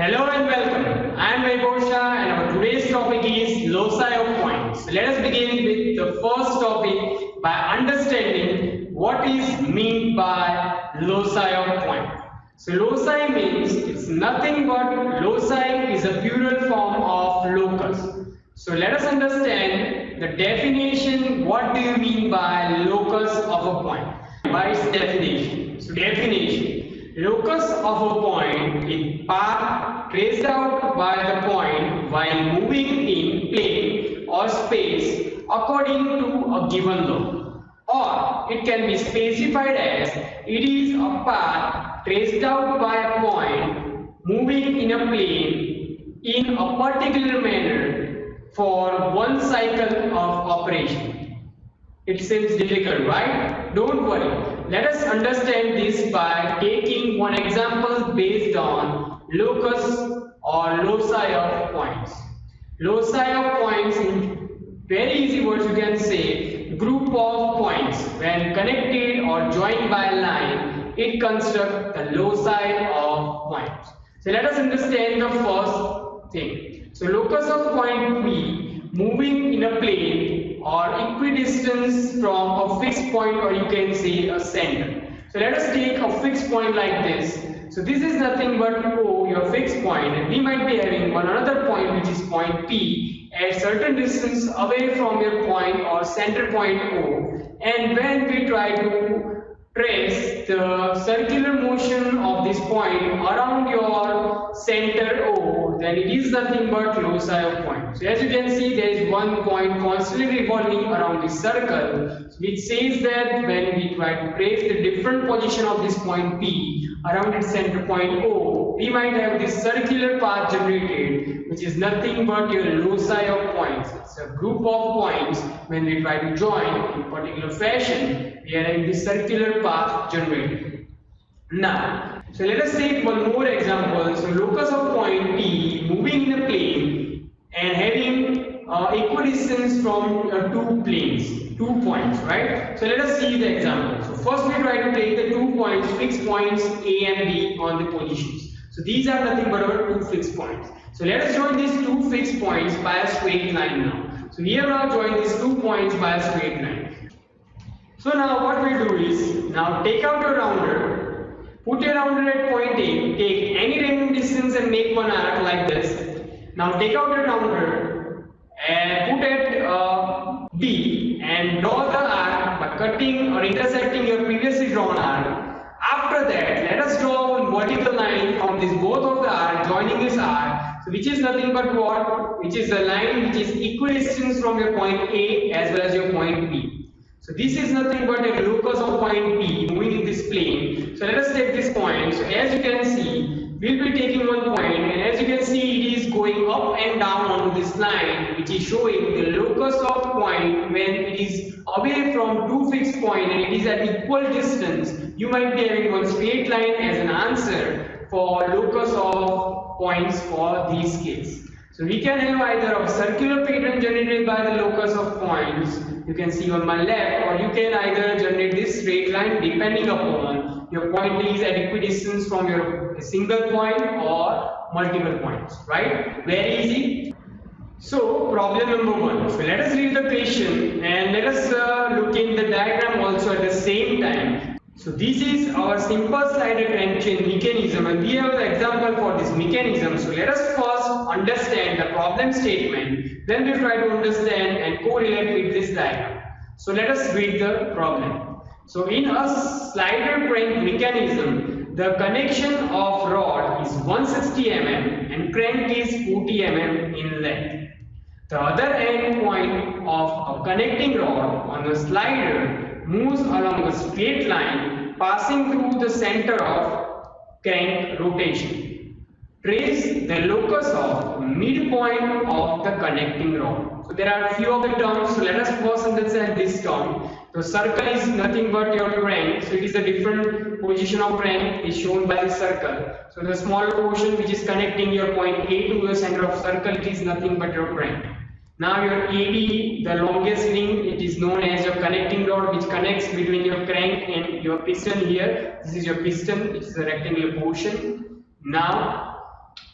Hello and welcome. I am Vaibhosha and our today's topic is Loci of Points. So let us begin with the first topic by understanding what is meant by Loci of Point. So loci means it's nothing but loci is a plural form of locus. So let us understand the definition. What do you mean by locus of a point? By its definition. So definition. Locus of a point is path traced out by the point while moving in plane or space according to a given law. Or it can be specified as it is a path traced out by a point moving in a plane in a particular manner for one cycle of operation. It seems difficult, right? Don't worry. Let us understand this by taking one example based on locus or loci of points. Loci of points, in very easy words you can say, group of points. When connected or joined by a line, it constructs the loci of points. So let us understand the first thing. So locus of point P moving in a plane or equidistance from a fixed point, or you can say a center. So let us take a fixed point like this. So this is nothing but O, your fixed point, and we might be having one another point which is point P at certain distance away from your point or center point O. And when we try to trace the circular motion of this point around your center O, then it is nothing but loci of point. So as you can see, there is one point constantly revolving around this circle, which says that when we try to trace the different position of this point P around its center point O, we might have this circular path generated, which is nothing but your loci of points. It's a group of points. When we try to join in particular fashion, we are having this circular path generated. Now, so let us take one more example. So locus of point P moving in a plane and having equidistance from two planes, 2 points, right? So let us see the example. So first we try to take the 2 points, fixed points A and B on the positions. So these are nothing but our 2 fixed points. So let us join these 2 fixed points by a straight line now. So we have now joined these 2 points by a straight line. So now what we do is, now take out a rounder, put a rounder at point A, take any random distance and make one arc like this. Now take out a rounder and put at B and draw the arc by cutting or intersecting your previously drawn arc. After that, let us draw one vertical line from this both of the arc joining this arc. So which is nothing but what? Which is the line which is equidistant from your point A as well as your point B. So this is nothing but a locus of point P moving in this plane. So let us take this point. So as you can see, we'll be taking one point, and as you can see, it is going up and down on this line, which is showing the locus of point when it is away from 2 fixed points and it is at equal distance. You might be having one straight line as an answer for locus of points for these cases. So we can have either a circular pattern generated by the locus of points, you can see on my left, or you can either generate this straight line depending upon your point is at equidistance from your single point or multiple points, right? Very easy. So problem number 1. So let us read the question and let us look in the diagram also at the same time. So this is our simple slider crank chain mechanism, and we have the example for this mechanism. So let us first understand the problem statement, then we try to understand and correlate with this diagram. So let us read the problem. So in a slider crank mechanism, the connection of rod is 160 mm and crank is 40 mm in length. The other end point of a connecting rod on the slider moves along a straight line passing through the center of crank rotation. Trace the locus of midpoint of the connecting rod. So there are a few of the terms. So let us first understand this term. The circle is nothing but your crank. So it is a different position of crank is shown by the circle. So the smaller portion which is connecting your point A to the center of circle, it is nothing but your crank. Now your AD, the longest link, it is known as your connecting rod, which connects between your crank and your piston here. This is your piston, it is a rectangular portion. Now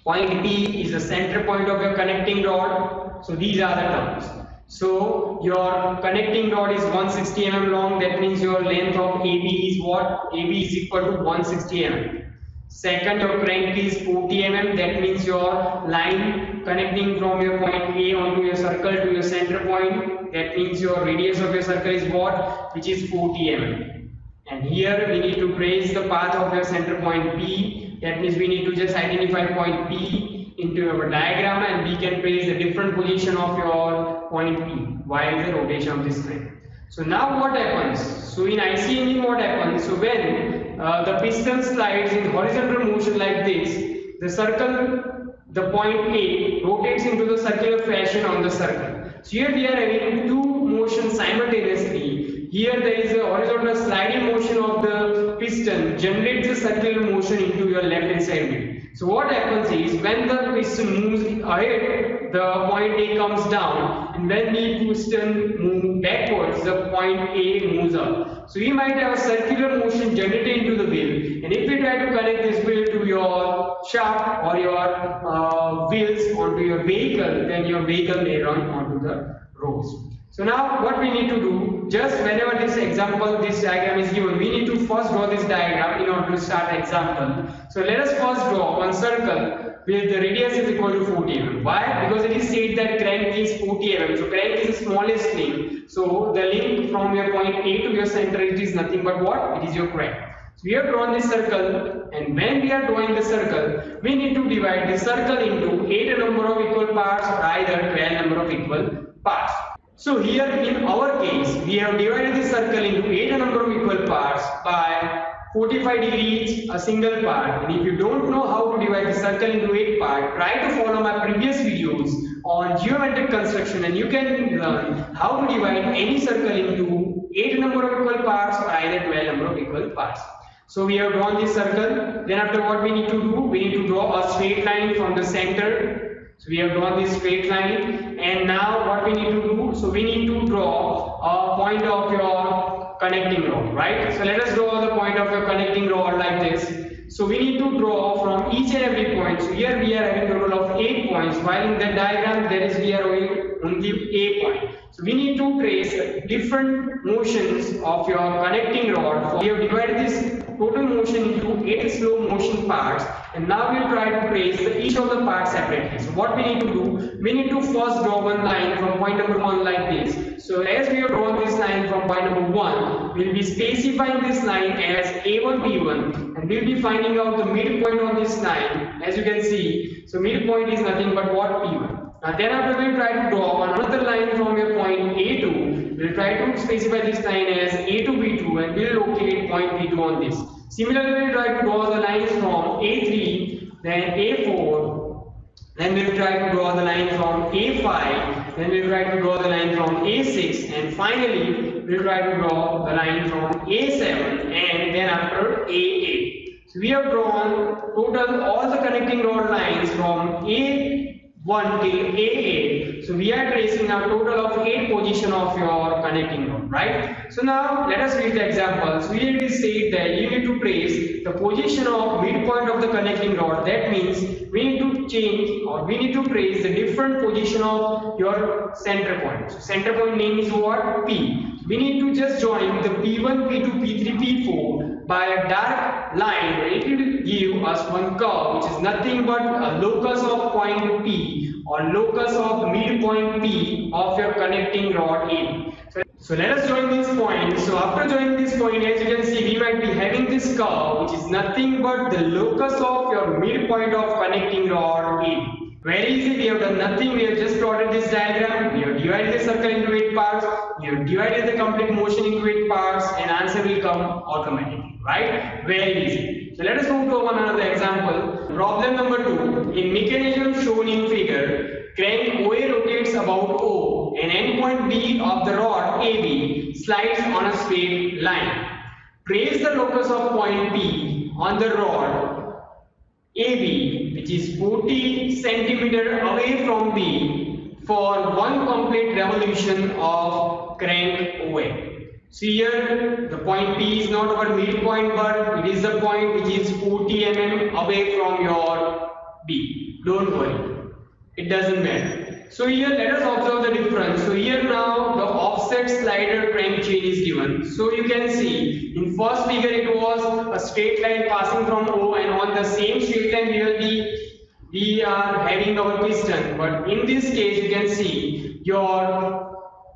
Point P is the center point of your connecting rod. So these are the terms. So your connecting rod is 160 mm long. That means your length of AB is what? AB is equal to 160 mm. Second, your crank is 40 mm. That means your line connecting from your point A onto your circle to your center point. That means your radius of your circle is what? Which is 40 mm. And here we need to trace the path of your center point P. That means we need to just identify point P into our diagram, and we can trace the different position of your point P while the rotation of this crank. So now what happens? So in IC engine what happens? So when the piston slides in horizontal motion like this, the circle, the point A rotates into the circular fashion on the circle. So here we are having two motions simultaneously. Here there is a horizontal sliding motion of the piston generates a circular motion into your left hand side wheel. So what happens is when the piston moves ahead, the point A comes down, and when the piston moves backwards, the point A moves up. So we might have a circular motion generated into the wheel, and if we try to connect this wheel to your shaft or your wheels onto your vehicle, then your vehicle may run onto the roads. So now what we need to do, just whenever this example, this diagram is given, we need to first draw this diagram in order to start example. So let us first draw one circle with the radius is equal to 40 mm. Why? Because it is said that crank is 40 mm. So crank is the smallest link. So the link from your point A to your center, it is nothing but what? It is your crank. So we have drawn this circle, and when we are drawing the circle, we need to divide the circle into 8 number of equal parts or either 12 number of equal parts. So here in our case, we have divided the circle into 8 number of equal parts by 45 degrees a single part. And if you don't know how to divide the circle into 8 parts, try to follow my previous videos on geometric construction, and you can learn how to divide any circle into 8 number of equal parts or either 12 number of equal parts. So we have drawn this circle. Then after what we need to do? We need to draw a straight line from the center. So we have drawn this straight line, and now what we need to do? So we need to draw a point of your connecting rod, right? So let us draw the point of your connecting rod like this. So we need to draw from each and every point. So here we are having a total of 8 points, while in the diagram there is we are having only A point. So we need to trace different motions of your connecting rod. We have divided this total motion into 8 slow motion parts, and now we will try to trace each of the parts separately. So what we need to do? We need to first draw one line from point number 1 like this. So as we have drawn this line from point number 1, we will be specifying this line as A1 B1, and we will be finding out the midpoint on this line. As you can see, so midpoint is nothing but what? P1. Now then after we will try to draw another line from your point A2. We will try to specify this line as A2 B2, and we will locate point B2 on this. Similarly, we will try to draw the lines from A3, then A4, then we will try to draw the line from A5, then we will try to draw the line from A6, and finally we will try to draw the line from A7, and then after A8. So we have drawn total all the connecting rod lines from A1 till A8. So we are tracing a total of 8 position of your connecting rod, right? So now let us read the example. So here it is said that you need to trace the position of midpoint of the connecting rod. That means we need to change, or we need to trace the different position of your center point. So center point name is what? P. We need to just join the P1, P2, P3, P4 by a dark line. It will give us one curve which is nothing but a locus of point P or locus of midpoint P of your connecting rod A. So let us join this point. So after joining this point, as you can see, we might be having this curve which is nothing but the locus of your midpoint of connecting rod A. Very easy, we have done nothing, we have just plotted this diagram, we have divided the circle into 8 parts, we have divided the complete motion into 8 parts, and answer will come automatically, right? Very easy. So let us move to one another example. Problem number 2. In mechanism shown in figure, crank OA rotates about O and endpoint B of the rod AB slides on a straight line. Trace the locus of point P on the rod AB, which is 40 cm away from B, for one complete revolution of crank OA. See here, the point P is not our midpoint, but it is the point which is 40 mm away from your B. Don't worry, it doesn't matter. So here let us observe the difference. So here now the offset slider crank chain is given. So you can see in first figure it was a straight line passing from O, and on the same straight line we are having our piston. But in this case you can see your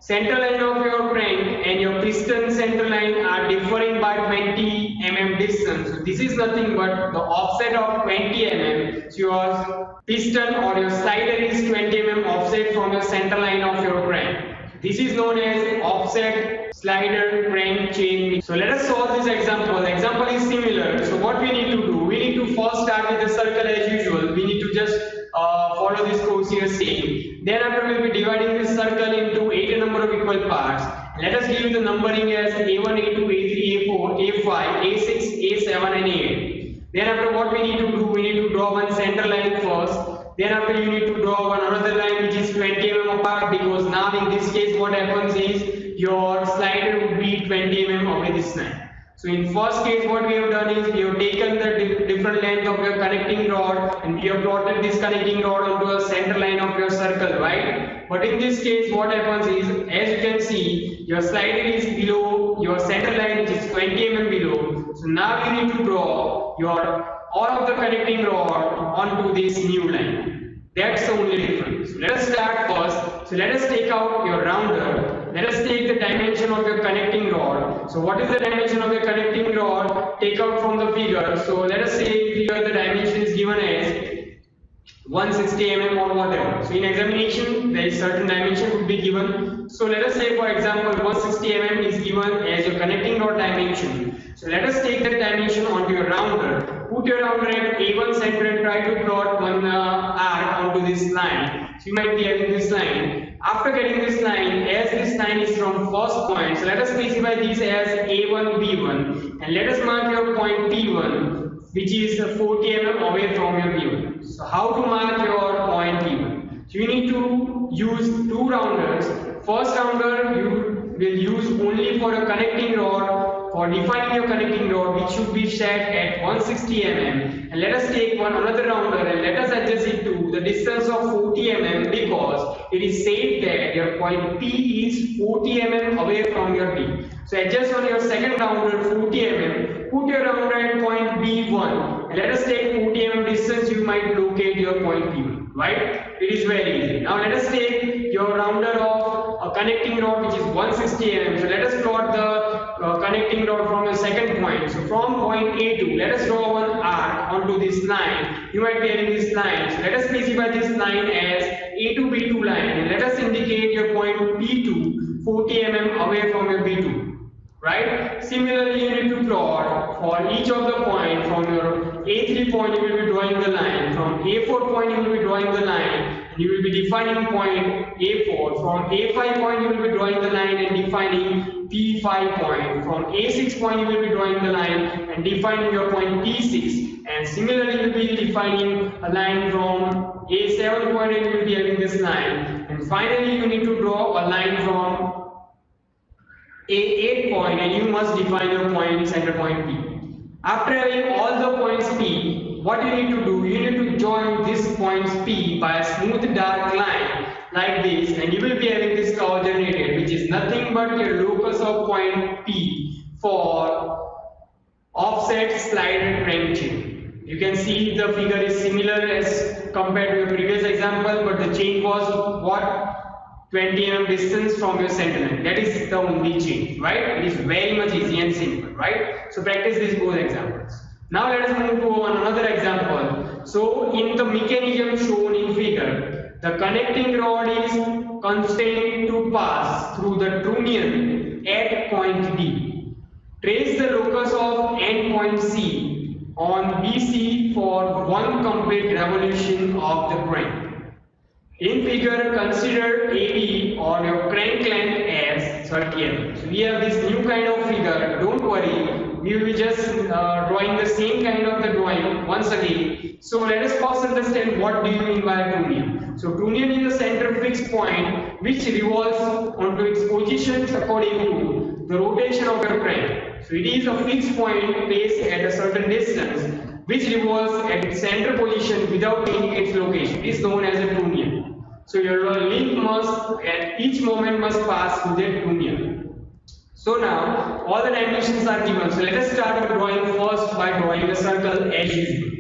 center line of your crank and your piston center line are differing by 20 mm distance. So this is nothing but the offset of 20 mm. So your piston or your slider is 20 mm offset from your center line of your crank. This is known as offset slider crank chain. So let us solve this example. The example is similar. So what we need to do? We need to first start with the circle as usual. We need to just follow this course here same. Then after we will be dividing this circle into 8 number of equal parts. Let us give the numbering as A1, A2, A3, A4, A5, A6, A7 and A8. Then after what we need to do? We need to draw one center line first. Then after you need to draw one another line which is 20 mm apart, because now in this case what happens is your slider would be 20 mm away this line. So in first case what we have done is we have taken the different length of your connecting rod and we have plotted this connecting rod onto a center line of your circle, right? But in this case what happens is, as you can see, your slider is below your center line which is 20 mm below. So now you need to draw your all of the connecting rod onto this new line. That's the only difference. So let us start first. So let us take out your rounder. Let us take the dimension of your connecting rod. So what is the dimension of your connecting rod? Take out from the figure. So let us say here the dimension is given as 160 mm or whatever. So in examination there is certain dimension would be given. So let us say for example 160 mm is given as your connecting rod dimension. So let us take that dimension onto your rounder. Put your rounder at A1 center and try to plot one arc onto this line. So you might be having this line. After getting this line, as this line is from first point, so let us specify this as A1, B1, and let us mark your point P1, which is 40 mm away from your B1. So how to mark your point P1? So you need to use two rounders. First rounder you will use only for a connecting rod, for defining your connecting rod, which should be set at 160 mm, and let us take one another rounder and let us adjust it to the distance of 40 mm, because it is said that your point P is 40 mm away from your B. So adjust on your second rounder 40 mm, put your rounder at point B1 and let us take 40 mm distance, you might locate your point P1, right? It is very easy. Now let us take your rounder of a connecting rod which is 160 mm. So let us plot the connecting rod from the second point. So from point A2, let us draw one arc onto this line. You might be having this line. So let us specify this line as A2 B2 line and let us indicate your point P2 40 mm away from your B2. Right? Similarly, you need to plot for each of the point. From your A3 point you will be drawing the line, from A4 point you will be drawing the line, and you will be defining point A4. From A5 point you will be drawing the line and defining P5 point. From A6 point you will be drawing the line and defining your point P6. And similarly you will be defining a line from A7 point and you will be having this line. And finally you need to draw a line from A8 point and you must define your point center point P. After having all the points P, what you need to do? You need to join these points P by a smooth dark line like this, and you will be having this curve generated, which is nothing but your locus of point P for offset slider crank chain. You can see the figure is similar as compared to your previous example, but the chain was what? 20 mm distance from your center line. That is the only change, right? It is very much easy and simple, right? So practice these both examples. Now let us move to another example. So in the mechanism shown in figure, the connecting rod is constrained to pass through the trunnion at point D. Trace the locus of end point C on BC for one complete revolution of the crank. In figure, consider AB or your crank length as 30 mm. So we have this new kind of figure. Don't worry, we will be just drawing the same kind of the drawing once again. So let us first understand what do you mean by trunnion. So trunnion is a center fixed point which revolves onto its positions according to the rotation of your crank. So it is a fixed point placed at a certain distance which revolves at its center position without changing its location. It is known as a trunnion. So your link must at each moment must pass through that trunnion. So now all the dimensions are given. So let us start drawing first by drawing the circle as usual.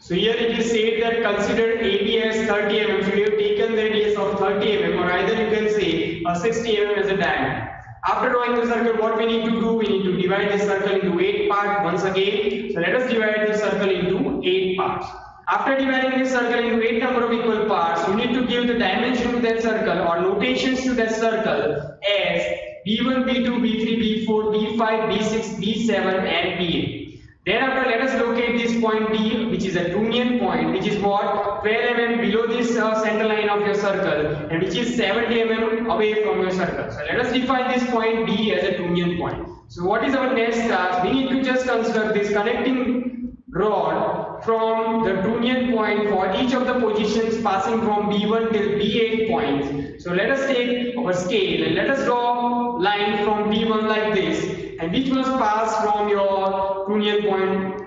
So here it is said that consider AB as 30 mm. So we have taken the radius of 30 mm, or either you can say 60 mm as a diameter. After drawing the circle, what we need to do? We need to divide this circle into 8 parts once again. So let us divide this circle into 8 parts. After dividing this circle into 8 number of equal parts, you need to give the dimension to that circle or notations to that circle as B1, B2, B3, B4, B5, B6, B7 and B8. Then after let us locate this point D, which is a trunnion point, which is what 12 mm below this center line of your circle and which is 70 mm away from your circle. So let us define this point D as a trunnion point. So what is our next task? We need to just construct this connecting rod from the trunnion point for each of the positions passing from B1 till B8 points. So let us take our scale and let us draw line from B1 like this, and which must pass from your trunnion point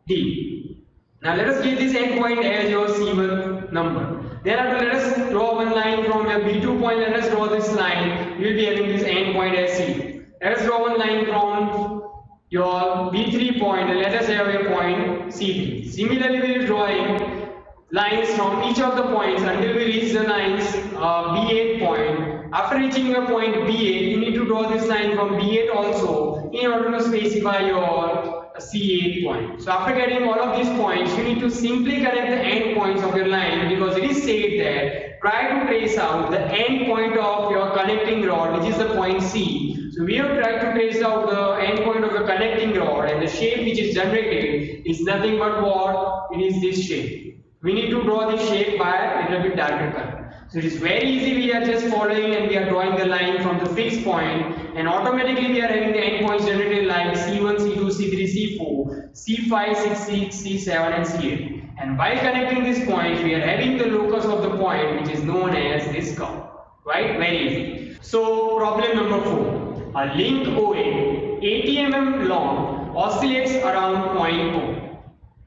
D. Now let us give this end point as your C1 number. Then after let us draw one line from your B2 point. Let us draw this line. We will be having this end point as C. Let us draw one line from your B3 point and let us have a point C3. Similarly, we will be drawing lines from each of the points until we reach the lines B8 point. After reaching a point B8, you need to draw this line from B8 also in order to specify your C8 point. So after getting all of these points, you need to simply connect the end points of your line, because it is said that try to trace out the end point of your connecting rod, which is the point C. So we have tried to trace out the end point of the connecting rod, and the shape which is generated is nothing but what? It is this shape. We need to draw this shape by a little bit darker color. So it is very easy. We are just following and we are drawing the line from the fixed point, and automatically we are having the end points generated like C1, C2, C3, C4, C5, C6, C7 and C8. And while connecting these points, we are having the locus of the point, which is known as this curve. Right? Very easy. So problem number 4. A link OA 80 mm long oscillates around point O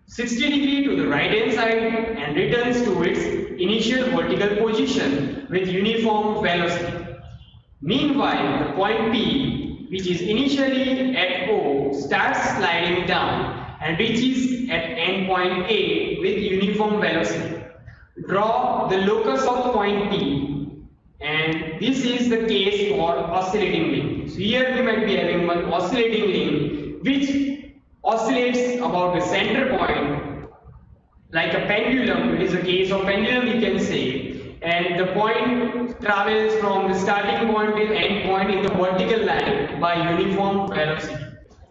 60 degrees to the right hand side and returns to its initial vertical position with uniform velocity. Meanwhile, the point P, which is initially at O, starts sliding down and reaches at endpoint A with uniform velocity. Draw the locus of point P, and this is the case for oscillating link. So here we might be having one oscillating link which oscillates about the center point like a pendulum. It is a case of pendulum, we can say, and the point travels from the starting point till end point in the vertical line by uniform velocity.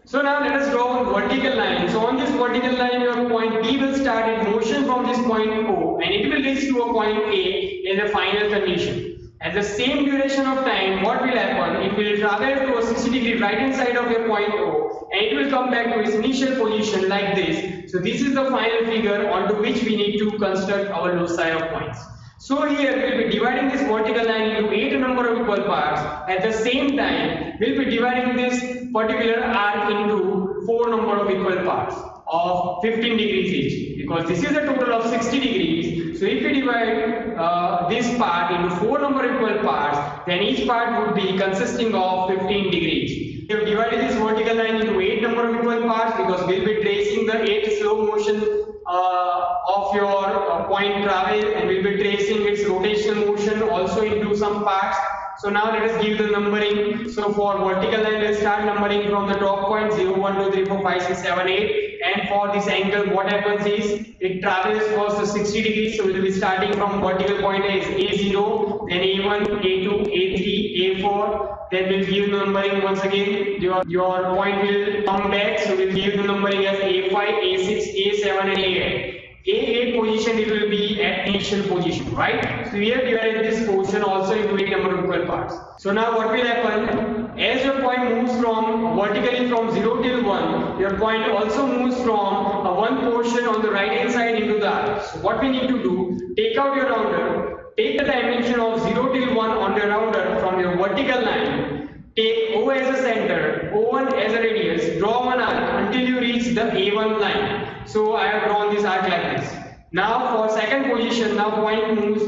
So now let us draw a vertical line. So on this vertical line, your point B will start its motion from this point O, and it will reach to a point A in the final condition. At the same duration of time, what will happen? It will travel to a 60 degree right hand side of your point O, and it will come back to its initial position like this. So this is the final figure onto which we need to construct our loci of points. So here we will be dividing this vertical line into 8 number of equal parts. At the same time, we will be dividing this particular arc into 4 number of equal parts of 15 degrees each, because this is a total of 60 degrees. So if we divide this part into 4 number of equal parts, then each part would be consisting of 15 degrees. We have divided this vertical line into 8 number of equal parts because we will be tracing the 8 slow motion of your point travel, and we will be tracing its rotational motion also into some parts. So now let us give the numbering. So for vertical line, let's start numbering from the top point 0, 1, 2, 3, 4, 5, 6, 7, 8. And for this angle, what happens is it travels first to 60 degrees. So we will be starting from vertical point as A0, then A1, A2, A3, A4. Then we'll give numbering once again. Your point will come back. So we'll give the numbering as A5, A6, A7, and A8. A8 position, it will be at initial position, right? So we have divided this portion also into 8 number of equal parts. So now what will happen? As your point moves from vertically from 0 till 1, your point also moves from one portion on the right hand side into the other. So what we need to do, take out your rounder, take the dimension of 0 till 1 on the rounder from your vertical line, take O as a center, O1 as a radius, draw one arc until you reach the A1 line. So I have drawn this arc like this. Now for second position, now point moves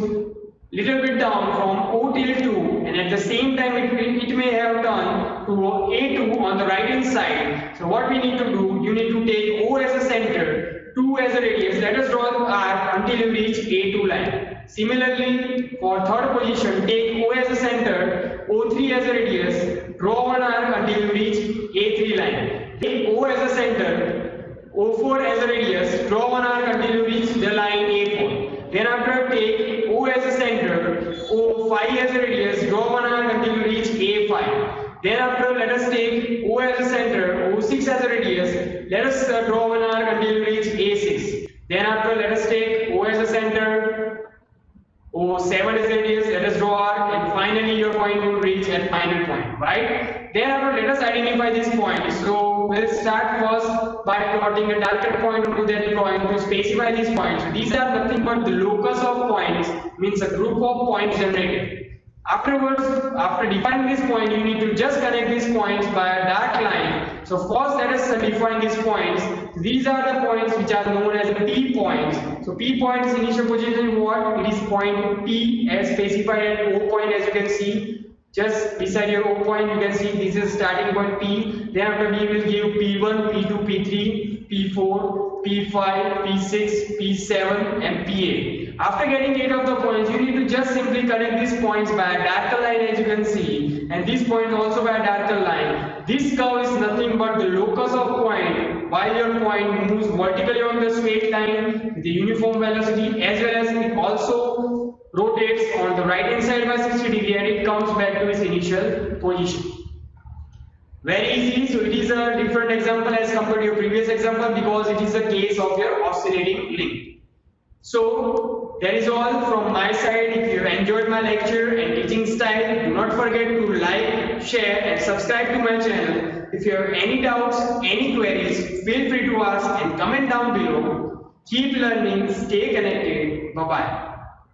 little bit down from O till 2, and at the same time it may have turned to A2 on the right hand side. So what we need to do, you need to take O as a center, 2 as a radius. Let us draw the arc until you reach A2 line. Similarly, for third position, take O as a center, O3 as a radius, draw one arc until you reach A3 line. Take O as a center, O4 as a radius, draw one arc until you reach the line A4. Then after, take O as a center, O5 as a radius, draw one arc until you reach A5. Then after, let us take O as a center, O6 as a radius, let us draw one arc until you reach A6. Then after, let us take O as a center, O7 as a radius, let us draw arc, and finally your point will reach at final point, right? Then after, let us identify these points. So we'll start first by plotting a target point onto that drawing to specify these points. So these are nothing but the locus of points, means a group of points generated. Afterwards, after defining this point, you need to just connect these points by a dark line. So first let us define these points. These are the points which are known as P points. So P points initial position what? It is point P as specified at O point, as you can see. Just beside your O point you can see this is starting point P. Then after we will give P1, P2, P3, P4, P5, P6, P7 and P8. After getting 8 of the points, you need to just simply connect these points by a darker line, as you can see, and this point also by a darker line. This curve is nothing but the locus of point while your point moves vertically on the straight line with the uniform velocity, as well as it also rotates on the right hand side by 60 degrees and it comes back to its initial position. Very easy. So it is a different example as compared to your previous example because it is a case of your oscillating link. So that is all from my side. If you enjoyed my lecture and teaching style, do not forget to like, share and subscribe to my channel. If you have any doubts, any queries, feel free to ask and comment down below. Keep learning, stay connected. Bye bye.